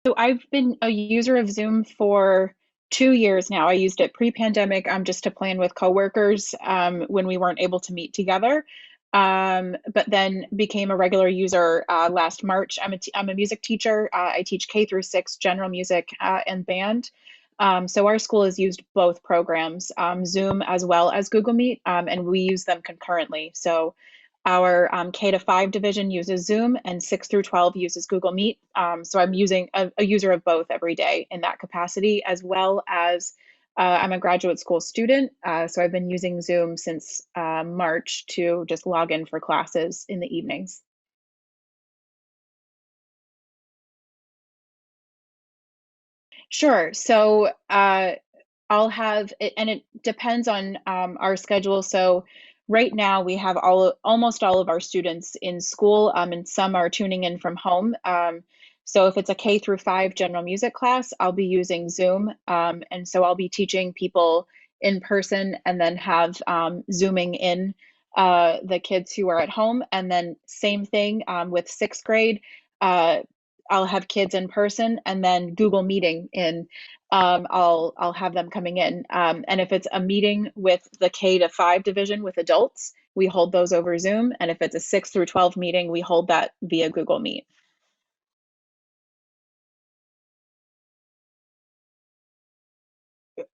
So I've been a user of Zoom for 2 years now. I used it pre-pandemic, just to plan with coworkers when we weren't able to meet together. But then became a regular user last March. I'm a music teacher. I teach K through 6 general music and band. So our school has used both programs, Zoom as well as Google Meet, and we use them concurrently. So our K to 5 division uses Zoom and 6 through 12 uses Google Meet. So I'm using a user of both every day in that capacity, as well as I'm a graduate school student. So I've been using Zoom since March to just log in for classes in the evenings. Sure. So I'll have it, and it depends on our schedule. So right now we have almost all of our students in school, and some are tuning in from home. So if it's a K through 5 general music class, I'll be using Zoom, and so I'll be teaching people in person, and then have Zooming in the kids who are at home, and then same thing with sixth grade. Uh, I'll have kids in person, and then Google Meeting in. I'll have them coming in. And if it's a meeting with the K to 5 division with adults, we hold those over Zoom. And if it's a 6 through 12 meeting, we hold that via Google Meet.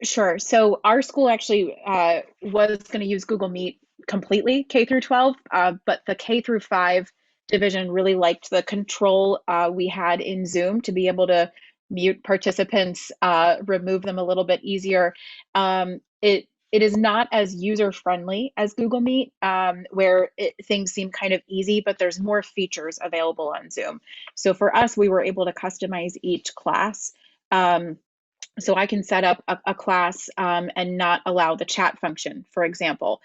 Sure. So our school actually was going to use Google Meet completely, K through 12, but the K through 5 division really liked the control we had in Zoom to be able to mute participants, remove them a little bit easier. It is not as user friendly as Google Meet, where things seem kind of easy, but there's more features available on Zoom. So for us, we were able to customize each class. So I can set up a class and not allow the chat function, for example,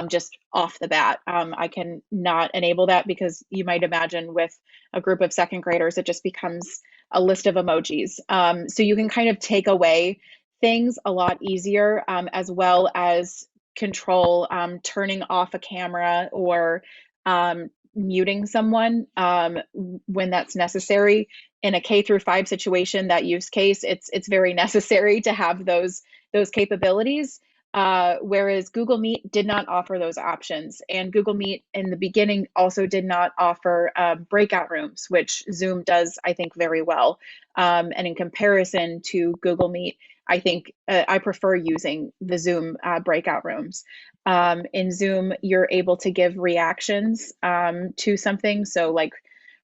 just off the bat. I can not enable that because you might imagine with a group of second graders, it just becomes a list of emojis. So you can kind of take away things a lot easier, as well as control turning off a camera or muting someone when that's necessary. In a K through 5 situation, that use case, it's very necessary to have those capabilities. Whereas Google Meet did not offer those options, and Google Meet in the beginning also did not offer breakout rooms, which Zoom does, I think, very well. And in comparison to Google Meet, I think I prefer using the Zoom breakout rooms. In Zoom, you're able to give reactions to something. So, like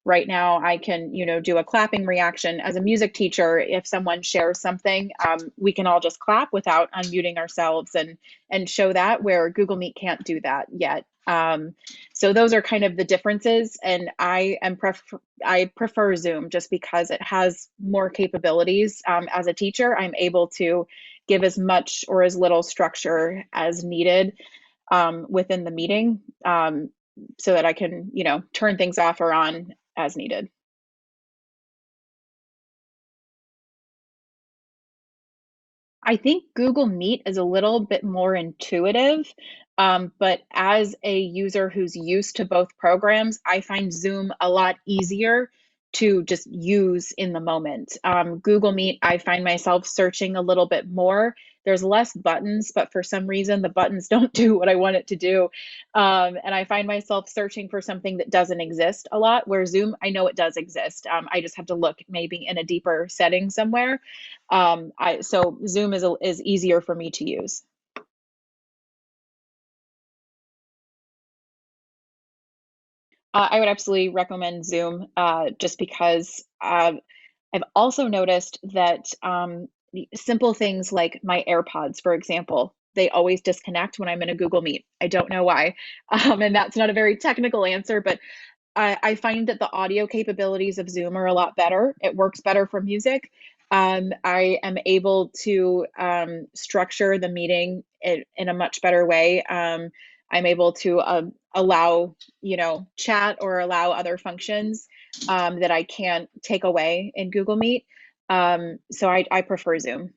right now, I can, do a clapping reaction as a music teacher. If someone shares something, we can all just clap without unmuting ourselves and show that, where Google Meet can't do that yet. So those are kind of the differences, and I prefer Zoom just because it has more capabilities. As a teacher, I'm able to give as much or as little structure as needed within the meeting, so that I can, turn things off or on as needed. I think Google Meet is a little bit more intuitive, but as a user who's used to both programs, I find Zoom a lot easier to just use in the moment. Google Meet, I find myself searching a little bit more. There's less buttons, but for some reason, the buttons don't do what I want it to do. And I find myself searching for something that doesn't exist a lot, where Zoom, I know it does exist. I just have to look maybe in a deeper setting somewhere. So Zoom is easier for me to use. I would absolutely recommend Zoom, just because I've also noticed that the simple things like my AirPods, for example, they always disconnect when I'm in a Google Meet. I don't know why, and that's not a very technical answer, but I find that the audio capabilities of Zoom are a lot better. It works better for music. I am able to structure the meeting in a much better way. I'm able to allow, chat or allow other functions that I can't take away in Google Meet. So I prefer Zoom.